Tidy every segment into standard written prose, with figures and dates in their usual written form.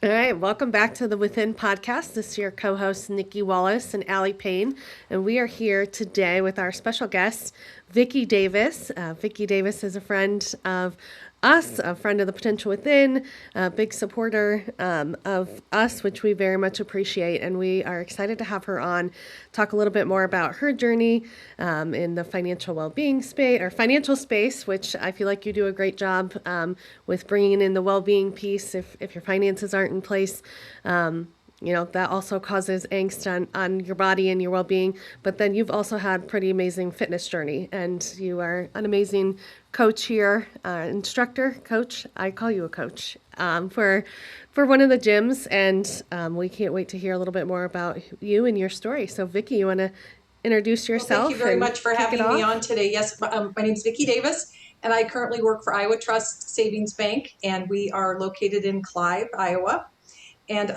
All right, welcome back to the Within podcast. This is your co-hosts Nikki Wallace and Ali Payne, and we are here today with our special guest, Vicki Davis. Vicki Davis is a friend of us, a friend of the Potential Within, a big supporter of us, which we very much appreciate, and we are excited to have her on, talk a little bit more about her journey in the financial well-being space or financial space, which I feel like you do a great job with bringing in the well-being piece. If your finances aren't in place, that also causes angst on your body and your well-being. But then you've also had pretty amazing fitness journey, and you are an amazing coach here, instructor, coach. I call you a coach for one of the gyms, and we can't wait to hear a little bit more about you and your story. So, Vicki, you want to introduce Well, yourself? thank you very much for having me on today. Yes, my name is Vicki Davis, and I currently work for Iowa Trust Savings Bank, and we are located in Clive, Iowa. And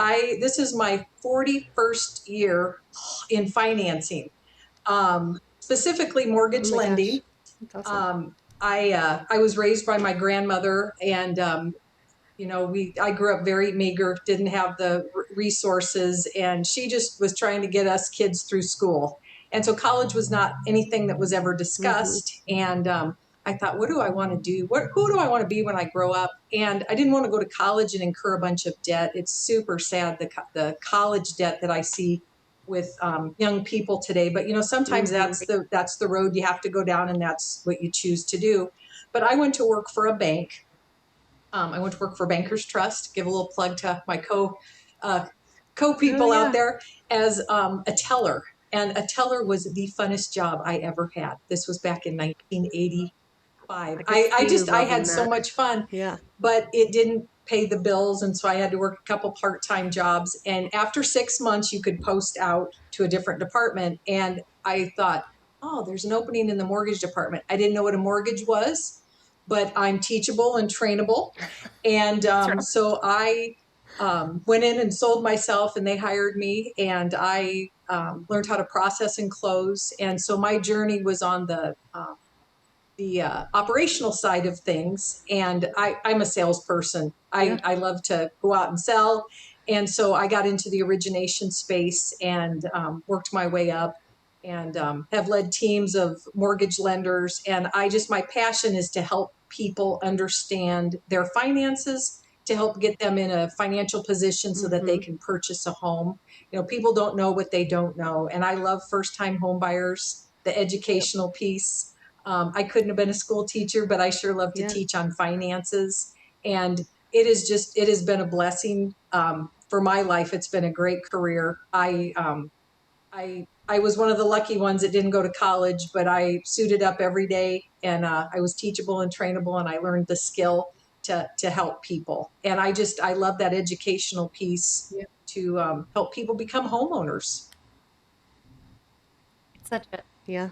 this is my 41st year in financing, specifically mortgage Oh my gosh, lending. that's awesome. I was raised by my grandmother, and I grew up very meager, didn't have the resources, and she just was trying to get us kids through school. And so college was not anything that was ever Mm-hmm. discussed. And I thought, what do I want to do? Who do I want to be when I grow up? And I didn't want to go to college and incur a bunch of debt. It's super sad, the college debt that I see with young people today. But sometimes Mm-hmm. that's the road you have to go down, and that's what you choose to do. But I went to work for a bank. I went to work for Bankers Trust. Give a little plug to my co Oh people out yeah. there as a teller, and a teller was the funnest job I ever had. This was back in 1985. I could see you I had loving so that. much fun, Yeah. but it didn't pay the bills, and so I had to work a couple part-time jobs. And after 6 months, you could post out to a different department. And I thought, oh, there's an opening in the mortgage department. I didn't know what a mortgage was, but I'm teachable and trainable. And That's right. so I went in and sold myself, and they hired me, and I learned how to process and close. And so my journey was on the operational side of things. And I'm a salesperson. Yeah. I love to go out and sell. And so I got into the origination space and worked my way up, and have led teams of mortgage lenders. And my passion is to help people understand their finances, to help get them in a financial position so that they Mm-hmm. can purchase a home. People don't know what they don't know. And I love first time home buyers, the Yep. educational piece. I couldn't have been a school teacher, but I sure love to Yeah. teach on finances. And it has been a blessing for my life. It's been a great career. I was one of the lucky ones that didn't go to college, but I suited up every day, and I was teachable and trainable, and I learned the skill to help people. And I love that educational piece Yeah. to help people become homeowners. It's such a Yeah.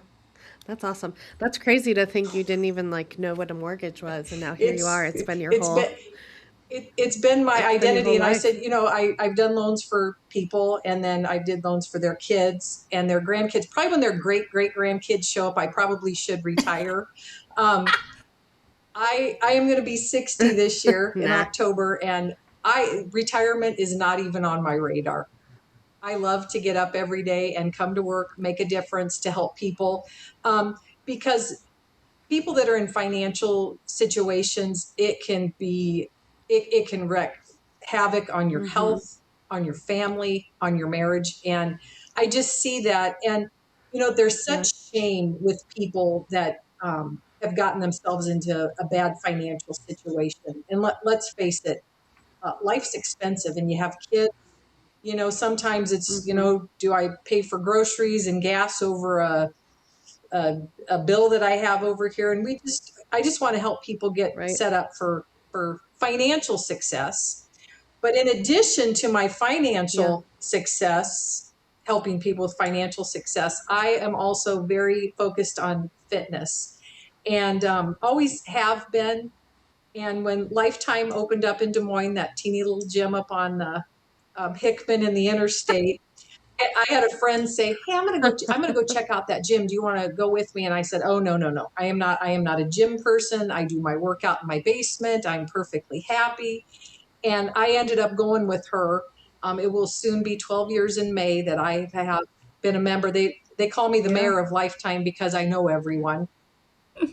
That's awesome. That's crazy to think you didn't even know what a mortgage was, and now here you are. It's It's been your it's whole been it's been my it's been your identity. whole And I life. said, I've done loans for people, and then I did loans for their kids and their grandkids. Probably when their great grandkids show up, I probably should retire. um, I am going to be 60 this year in Nah. October, and I retirement is not even on my radar. I love to get up every day and come to work, make a difference to help people, because people that are in financial situations, it can wreak havoc on your Mm-hmm. health, on your family, on your marriage. And I just see that. And there's Yeah. such shame with people that have gotten themselves into a bad financial situation. And let's face it, life's expensive, and you have kids. Sometimes it's, Mm-hmm. do I pay for groceries and gas over a, a bill that I have over here? And I just want to help people get Right. set up for financial success. But in addition to my Yeah. financial success, helping people with financial success, I am also very focused on fitness, and always have been. And when Lifetime opened up in Des Moines, that teeny little gym up on Hickman and the interstate, I had a friend say, "Hey, I'm gonna go check out that gym. Do you want to go with me?" And I said, "Oh, no, no, no. I am not a gym person. I do my workout in my basement. I'm perfectly happy." And I ended up going with her. It will soon be 12 years in May that I have been a member. They call me the Yeah. mayor of Lifetime because I know everyone.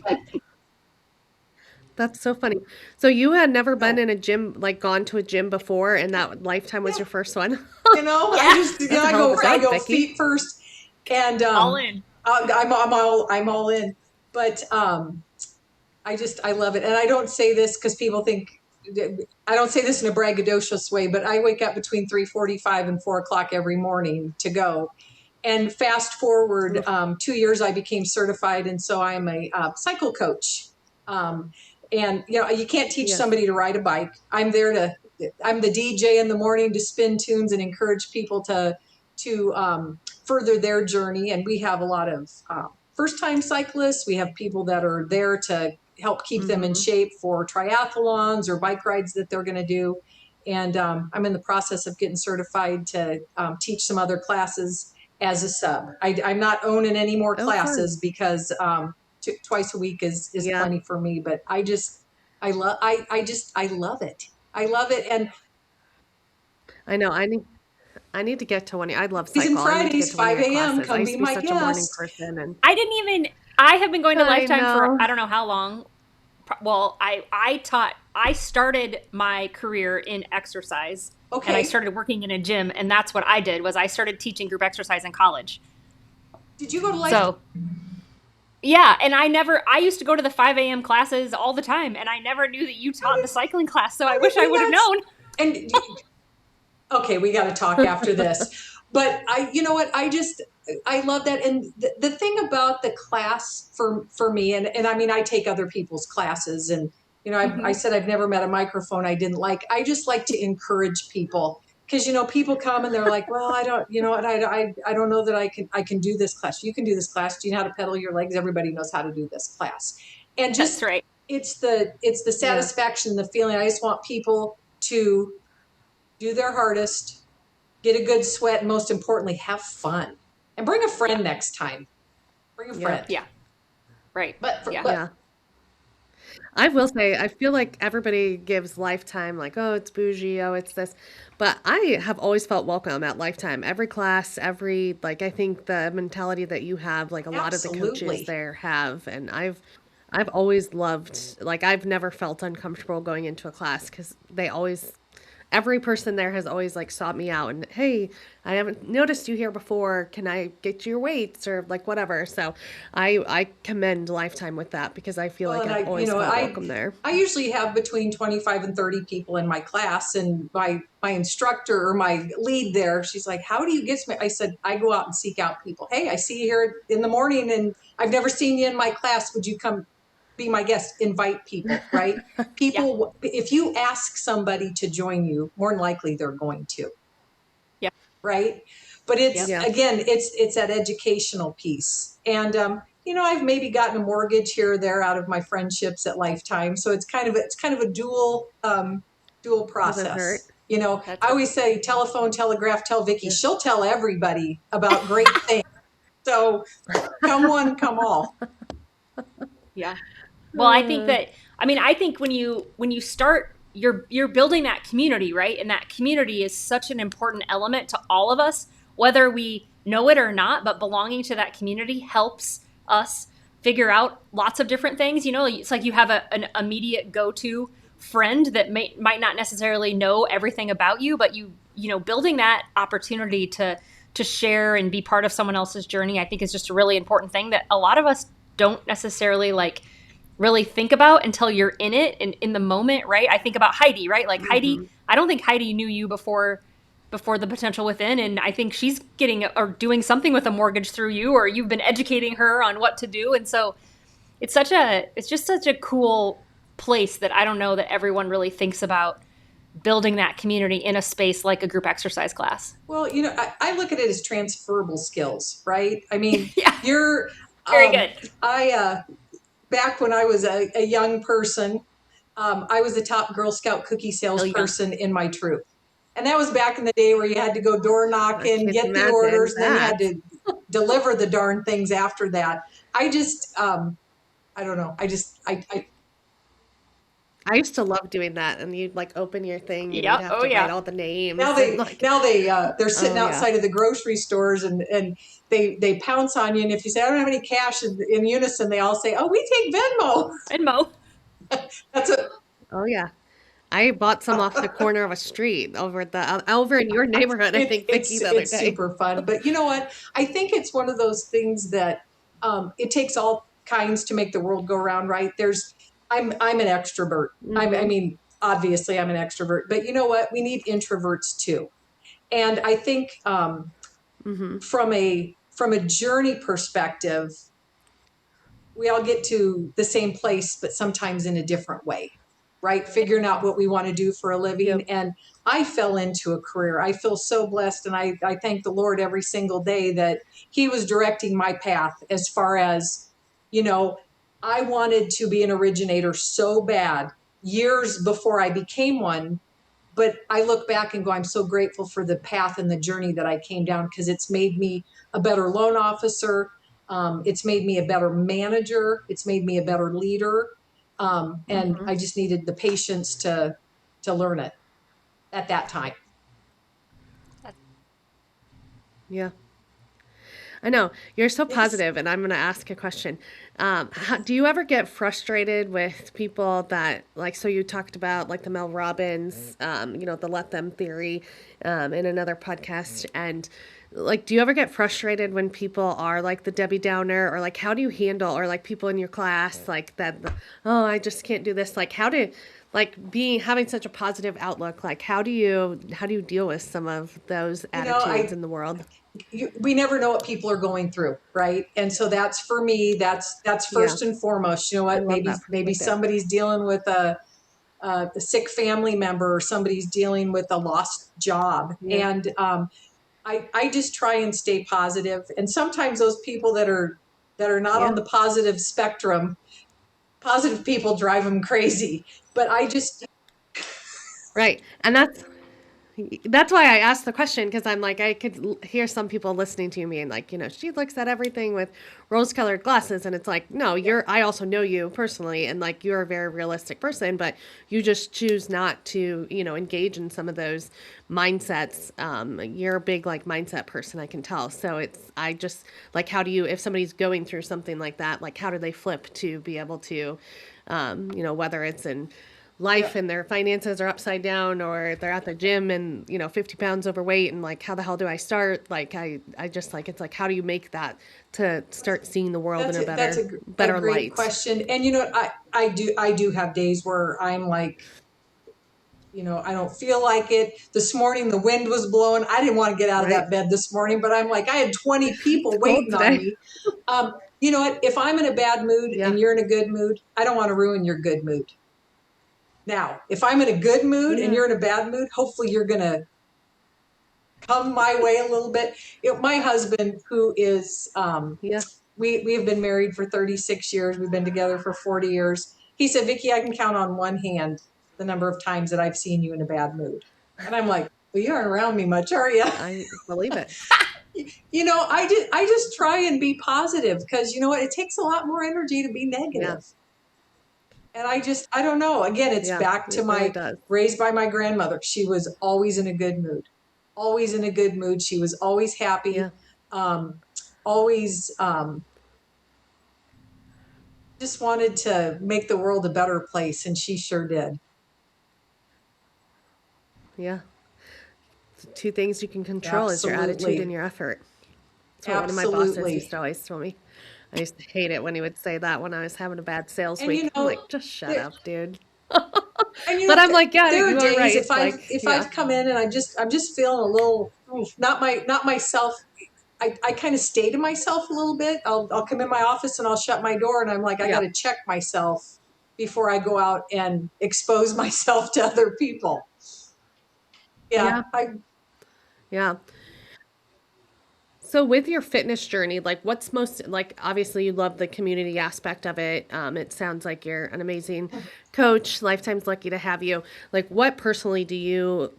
But That's so funny. So you had never been no, in a gym, like gone to a gym before, and that Lifetime was yeah, your first one? Yeah. That's a hell of a I jump, go Vicky. feet first, and All in. I'm all in. But I love it, and I don't say this because people think. I don't say this in a braggadocious way, but I wake up between 3:45 and 4 o'clock every morning to go. And fast forward Oof. 2 years, I became certified, and so I'm a cycle coach. Um, and you can't teach Yes. somebody to ride a bike. I'm the DJ in the morning to spin tunes and encourage people to further their journey. And we have a lot of first time cyclists. We have people that are there to help keep them in Mm-hmm. shape for triathlons or bike rides that they're going to do. And I'm in the process of getting certified to teach some other classes as a sub. I'm not owning any more Oh, fun. classes because twice a week is Yeah, plenty for me. But I love it. I love it. And I know. I need to get to one. I love Tuesdays and cycle. I need to get Fridays, to one of 5 your a.m. classes. I Come used be to be my such a morning guest. person, and I have been going to I Lifetime for know. I don't know how long. Well, I started my career in exercise and I Okay. started working in a gym, and that's what I did was I started teaching group exercise in college. Did you go to Lifetime? So yeah, and I used to go to the 5 a.m. classes all the time, and I never knew that you taught the cycling class, so I How did wish I we would have not? known. And okay, we got to talk after this. But you know what? I love that. And the thing about the class for me, and I mean, I take other people's classes, and I Mm-hmm. said I've never met a microphone I didn't like. I just like to encourage people because people come and they're like, well, I don't, what I don't know that I can do this class. You can do this class. Do you know how to pedal your legs? Everybody knows how to do this class, and That's just right. it's the Yeah, satisfaction, the feeling. I just want people to do their hardest, get a good sweat, and most importantly, have fun. And bring a Yeah. friend next time. Bring a yeah, friend. Yeah. Right. Yeah. But yeah. I will say, I feel like everybody gives Lifetime like, oh, it's bougie, oh, it's this. But I have always felt welcome at Lifetime. Every class, like, I think the mentality that you have, like a lot of the coaches absolutely. there have, and I've always loved, like, I've never felt uncomfortable going into a class because every person there has always like sought me out and, hey, I haven't noticed you here before. Can I get your weights or like whatever? So I commend Lifetime with that because I feel Well, like and I've I, always felt welcome there. I usually have between 25 and 30 people in my class, and my instructor or my lead there, she's like, "How do you get me?" I said, "I go out and seek out people. Hey, I see you here in the morning, and I've never seen you in my class. Would you come be my guest?" Invite people, right? Yeah. People, if you ask somebody to join you, more than likely they're going to, Yeah. right? But it's Yep. Yeah. again, it's that educational piece. And I've maybe gotten a mortgage here or there out of my friendships at Lifetime. So it's kind of a dual Doesn't hurt. process. That's I right. always say telephone, telegraph, tell Vicki. Yeah. She'll tell everybody about great things. So come one, come all. Yeah. Well, Uh, I think when you start you're building that community, right? And that community is such an important element to all of us, whether we know it or not, but belonging to that community helps us figure out lots of different things. It's like you have an immediate go-to friend that might not necessarily know everything about you, but building that opportunity to share and be part of someone else's journey, I think is just a really important thing that a lot of us don't necessarily like really think about until you're in it and in the moment, right? I think about Heidi, right? Like Heidi, hmm I don't think Heidi knew you before the potential within, and I think she's getting or doing something with a mortgage through you, or you've been educating her on what to do. And so it's just such a cool place that I don't know that everyone really thinks about building that community in a space like a group exercise class. Well, I look at it as transferable skills, right? I mean, Yeah, you're very good. I back when I was a young person, I was the top Girl Scout cookie Still young. salesperson in my troop. And that was back in the day where you had to go door I knocking, can't get the imagine orders, and then you had that. to deliver the darn things after that. I just, I don't know. I just, I I used to love doing that, and you'd like open your thing and you'd Yep. have Oh to write yeah. all the Now names and they like, now they they're sitting oh yeah, outside of the grocery stores, and they pounce on you. And if you say I don't have any cash in unison, they all say, "Oh, we take Venmo." Venmo. That's a oh yeah. I bought some off the corner of a street over at the over in your neighborhood, I think, Vicky, the other it's day. super fun. But you know what? I think it's one of those things that it takes all kinds to make the world go round, right? I'm an extrovert. I Mm-hmm. mean, obviously I'm an extrovert, but you know what? We need introverts too. And I think Mm-hmm. from a journey perspective, we all get to the same place, but sometimes in a different way, right? Figuring out what we want to do for a living. Yep. And I fell into a career. I feel so blessed. And I thank the Lord every single day that He was directing my path as far as, you know, I wanted to be an originator so bad years before I became one. But I look back and go, I'm so grateful for the path and the journey that I came down because it's made me a better loan officer. It's made me a better manager. It's made me a better leader. And Mm-hmm. I just needed the patience to learn it at that time. Yeah. I know you're so Yes. positive, and I'm going to ask a question. Do you ever get frustrated with people that, like, so you talked about like the Mel Robbins, the let them theory, in another podcast, and like, do you ever get frustrated when people are like the Debbie Downer, or like, how do you handle, or like people in your class, like that, oh, I just can't do this. Like, how to, like being having such a positive outlook, like how do you deal with some of those You know, attitudes in the world? we never know what people are going through, right? And so that's for me, that's Yeah, first and foremost. You know I what? love Maybe that maybe perspective. somebody's dealing with a sick family member, or somebody's dealing with a lost job. Yeah. And I just try and stay positive. And sometimes those people that are not on Yeah. the positive spectrum, positive people drive them crazy. But I just, Right. And that's why I asked the question, because I'm like, I could hear some people listening to me and like, she looks at everything with rose-colored glasses, and it's like, no, yeah, I also know you personally, and like you're a very realistic person, but you just choose not to, engage in some of those mindsets. You're a big like mindset person, I can tell. So I just like, how do you, if somebody's going through something like that, like how do they flip to be able to, whether it's in yeah. life and their finances are upside down, or they're at the gym and 50 pounds overweight, and like how the hell do I start, like I just like, it's like, how do you make that to start seeing the world in a That's a better great light? question. And you know, I do have days where I'm like, I don't feel like it. This morning, the wind was blowing. I didn't want to get out of Right. that bed this morning, but I'm like, I had 20 It's people cold waiting on today. me. You know what? If I'm in a bad mood Yeah. and you're in a good mood, I don't want to ruin your good mood. Now, if I'm in a good mood and Yeah. you're in a bad mood, hopefully you're going to come my way a little bit. My husband, who is, Yeah. we have been married for 36 years. We've been together for 40 years. He said, Vicki, I can count on one hand the number of times that I've seen you in a bad mood. And I'm like, well, you aren't around me much, are you? I believe it. I just try and be positive because you know what? It takes a lot more energy to be Yeah. negative. And I don't know. Again, it's Yeah, back to it really my does. raised by my grandmother. She was always in a good mood, always in a good mood. She was always happy, Yeah. um, always just wanted to make the world a better place. And she sure did. Yeah. Two things you can control is your attitude and Absolutely. your effort. That's what one of my bosses used Absolutely. to always tell me. I used to hate it when he would say that when I was having a bad sales And week. I'm like, just shut there, up, dude. and But I'm like, yeah, there are you are days right. Like, if yeah, I've come in and I'm just feeling a little not myself. I kind of stay to myself a little bit. I'll come in my office and I'll shut my door and I'm like, I got yeah, to check myself before I go out and expose myself to other people. Yeah, yeah, yeah. So with your fitness journey, like what's most like, obviously you love the community aspect of it. It sounds like you're an amazing coach. Lifetime's lucky to have you. Like what personally do you,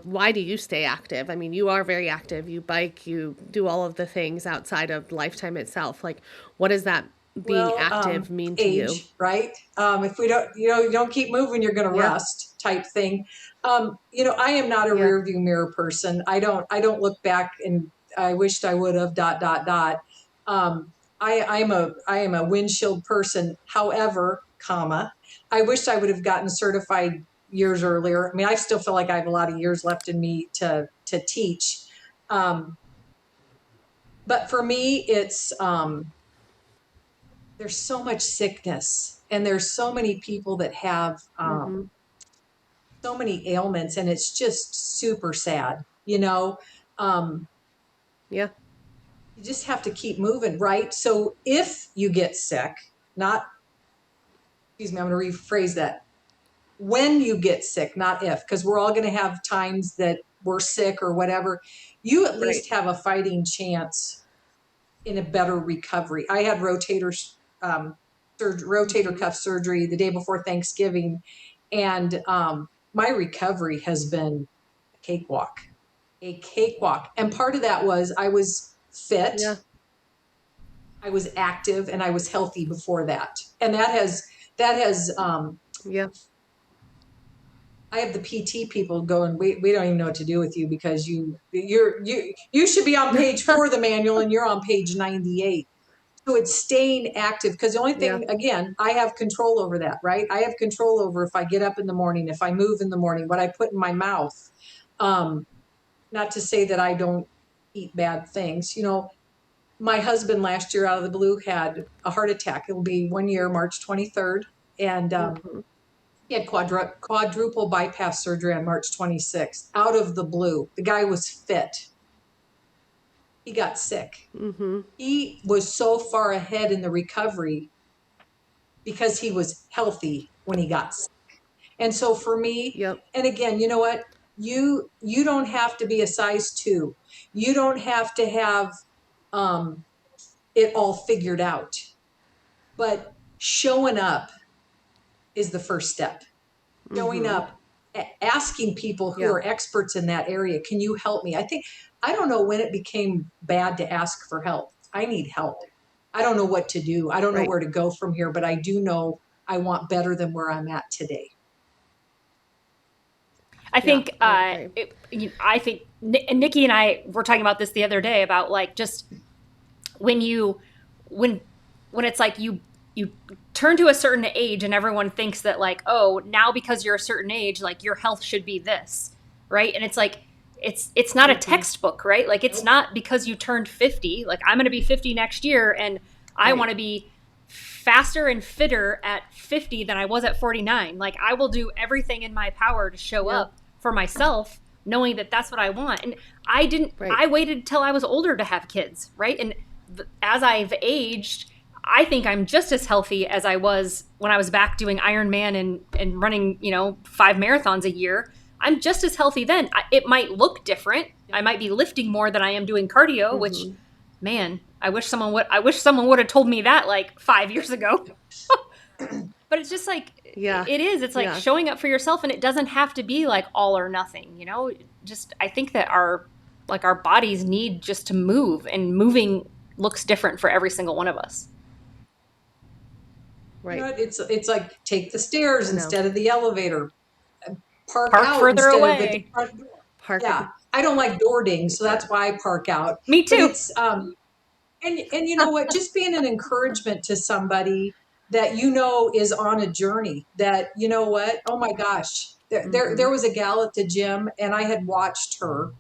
why do you stay active? I mean, you are very active. You bike, you do all of the things outside of Lifetime itself. Like what does that being active mean to age, you? right? If we don't, you don't keep moving, you're going to rust type thing. I am not a rear view mirror person. I don't look back and I wished I would have ... I am a windshield person. However, I wish I would have gotten certified years earlier. I mean, I still feel like I have a lot of years left in me to teach. But for me, it's, there's so much sickness and there's so many people that have, so many ailments, and it's just super sad, Yeah. you just have to keep moving, right? So if you get sick, not, excuse me, I'm going to rephrase that. When you get sick, not if, because we're all going to have times that we're sick or whatever, you at least have a fighting chance in a better recovery. I had rotator cuff surgery the day before Thanksgiving, and my recovery has been a cakewalk. And part of that was I was fit, I was active, and I was healthy before that. And that has I have the PT people going, we don't even know what to do with you because you should be on page 4 of the manual and you're on page 98. So it's staying active, because the only thing, again, I have control over that, right? I have control over if I get up in the morning, if I move in the morning, what I put in my mouth. Not to say that I don't eat bad things. My husband last year out of the blue had a heart attack. It'll be 1 year, March 23rd. And he had quadruple bypass surgery on March 26th, out of the blue. The guy was fit. He got sick. He was so far ahead in the recovery because he was healthy when he got sick. And so for me, and again, you know what? You don't have to be a size 2. You don't have to have it all figured out. But showing up is the first step. Showing up, asking people who are experts in that area, can you help me? I don't know when it became bad to ask for help. I need help. I don't know what to do. I don't know where to go from here, but I do know I want better than where I'm at today. I think, I think Nikki and I were talking about this the other day about like just when it's like you turn to a certain age and everyone thinks that like, oh, now because you're a certain age, like your health should be this, right? And it's like it's not a textbook, right? Like it's not because you turned 50. Like I'm going to be 50 next year, and I want to be faster and fitter at 50 than I was at 49. Like I will do everything in my power to show up for myself, knowing that that's what I want. And I waited till I was older to have kids, right? And as I've aged, I think I'm just as healthy as I was when I was back doing Ironman and running, 5 marathons a year. I'm just as healthy then. It might look different. I might be lifting more than I am doing cardio, which, man, I wish someone would have told me that like 5 years ago. But it's just like, it is. It's like showing up for yourself, and it doesn't have to be like all or nothing, Just, I think that our bodies need just to move, and moving looks different for every single one of us. Right. It's like take the stairs instead of the elevator. Park out further instead away. of at the front door. I don't like door dings, so that's why I park out. Me too. But it's and you know what? Just being an encouragement to somebody that is on a journey. That you know what? Oh my gosh, there was a gal at the gym, and I had watched her.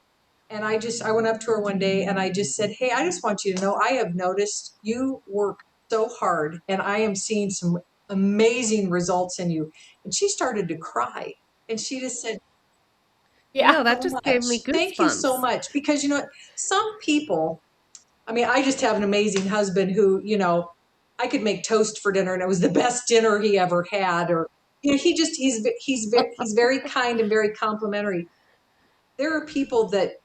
And I went up to her one day and I just said, hey, I just want you to know, I have noticed you work so hard and I am seeing some amazing results in you. And she started to cry, and she just said, that just gave me goosebumps. Thank you so much. Because, some people, I mean, I just have an amazing husband who, I could make toast for dinner and it was the best dinner he ever had. Or, he's very kind and very complimentary. There are people that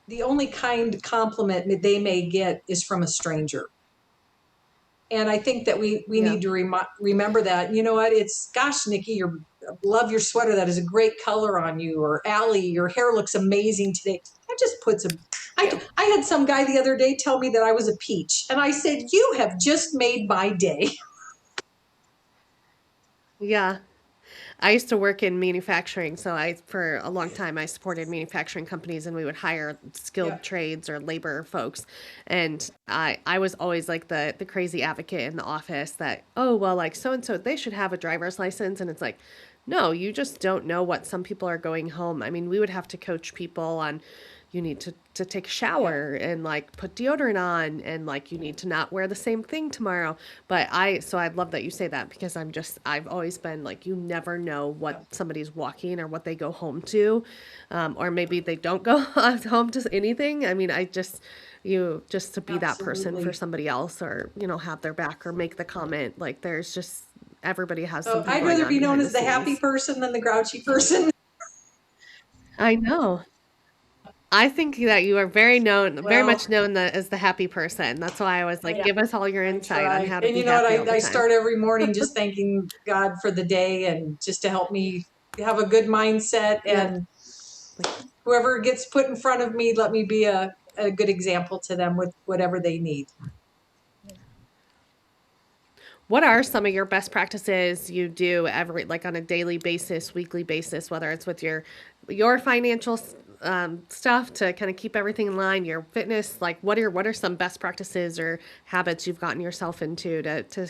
the only kind compliment they may get is from a stranger. And I think that we need to remember that. You know what? It's, gosh, Nikki, love your sweater. That is a great color on you. Or Ali, your hair looks amazing today. That just puts I had some guy the other day tell me that I was a peach. And I said, you have just made my day. Yeah. I used to work in manufacturing, so for a long time I supported manufacturing companies, and we would hire skilled Yeah, trades or labor folks. And I was always like the crazy advocate in the office that, oh, well, like so and so, they should have a driver's license. And it's like, no, you just don't know what some people are going home. I mean, we would have to coach people on, you need to take a yeah, shower and like put deodorant on, and like you need to not wear the same thing tomorrow. So I'd love that you say that, because I've always been like, you never know yeah. what somebody's walking or what they go home to. Or maybe they don't go home to anything. I mean, you just to be that person for Absolutely. somebody else, or, have their back or make the comment, like there's just, everybody has So something I'd going rather on be known behind the as the happy scenes. person than the grouchy person. I know. I think that you are very Well, much known as the happy person. That's why I was like, I, give us all your I insight on try. how to And be you know what? happy all the I time. start every morning just thanking God for the day and just to help me have a good mindset. Yeah. And Like, whoever gets put in front of me, let me be a good example to them with whatever they need. what are some of your best practices you do every, like on a daily basis, weekly basis, whether it's with your financial stuff to kind of keep everything in line, your fitness, like what are some best practices or habits you've gotten yourself into to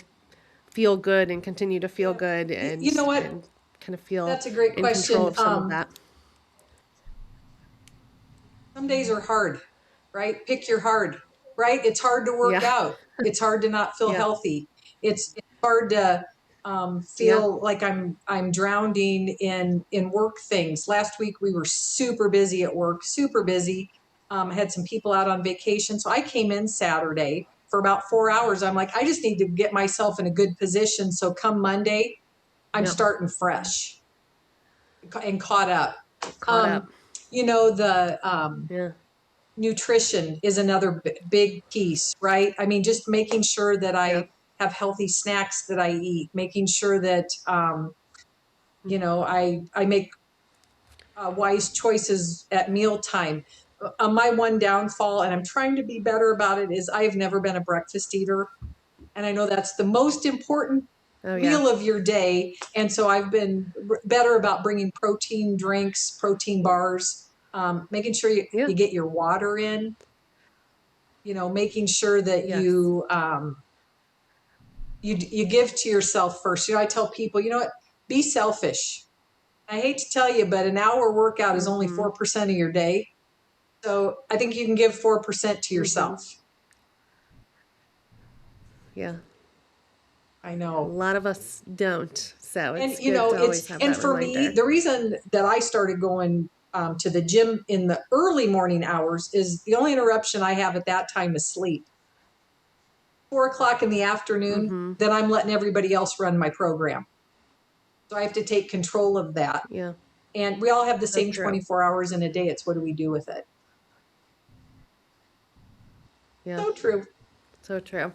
feel good and continue to feel Yeah. good You know what? and kind of feel That's a great in control question. of some of that? Some days are hard, right? Pick your hard, right? It's hard to work Yeah. out. It's hard to not feel Yeah. healthy. It's hard to Yeah. feel like I'm drowning in work things. Last week we were super busy at work, super busy. Had some people out on vacation, so I came in Saturday for about 4 hours. I'm like, I just need to get myself in a good position, so come Monday, I'm Yep. starting fresh and caught up. Caught up. Um, the Yeah. nutrition is another big piece, right? I mean, just making sure that Yeah. I have healthy snacks that I eat, making sure that I make wise choices at mealtime. My one downfall, and I'm trying to be better about it, is I have never been a breakfast eater, and I know that's the most important Oh yeah. meal of your day. And so I've been better about bringing protein drinks, protein bars, making sure Yeah. you get your water in, making sure that Yes. you give to yourself first. I tell people, you know what, be selfish. I hate to tell you, but an hour workout is only Mm-hmm. 4% of your day. So I think you can give 4% to Mm-hmm. yourself. Yeah. I A know. lot of us don't. So And it's good to always have and that for me, reminder. the reason that I started going to the gym in the early morning hours is the only interruption I have at that time is sleep. 4 o'clock in the afternoon, Mm-hmm. then I'm letting everybody else run my program. So I have to take control of that. Yeah. And we all have the So same true. 24 hours in a day. It's what do we do with it? Yeah. So true. So true.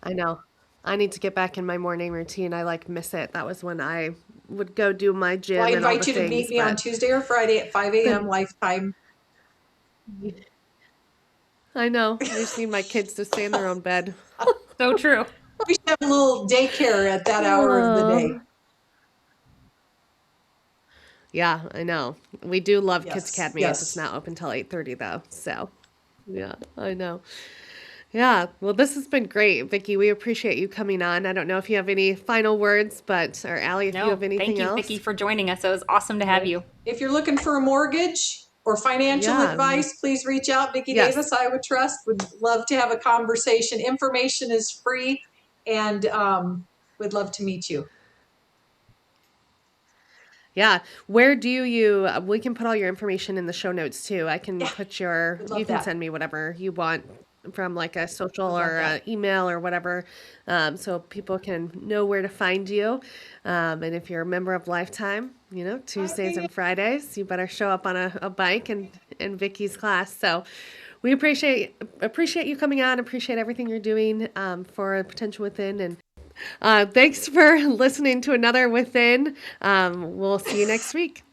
I know. I need to get back in my morning routine. I like miss it. That was when I would go do my Well, I gym and all the invite you to meet things, me on but Tuesday or Friday at 5 a.m. then Lifetime. I know. I just need my kids to stay in their own bed. So true. We should have a little daycare at that hour of the day. Oh. Yeah, I know. We do love Kids Yes, Academy. It does yes. not open till 8:30 though. So, yeah, I know. Yeah, well, this has been great, Vicky. We appreciate you coming on. I don't know if you have any final words, or Allie, if you No, have anything thank you, Vicki, else. for joining us. It was awesome to have Well, you. if you're looking for a mortgage or financial Yeah, advice, please reach out. Vicki yes. Davis, Iowa Trust. Would love to have a conversation. Information is free, and would love to meet you. Yeah. Where do we can put all your information in the show notes too. I can Yeah, put would you love can that. send me whatever you want from like a social Would love or that. a email or whatever, so people can know where to find you. And if you're a member of Lifetime, Tuesdays and Fridays, you better show up on a bike in Vicky's class. So we appreciate you coming on, appreciate everything you're doing for Potential Within, and thanks for listening to another Within. We'll see you next week.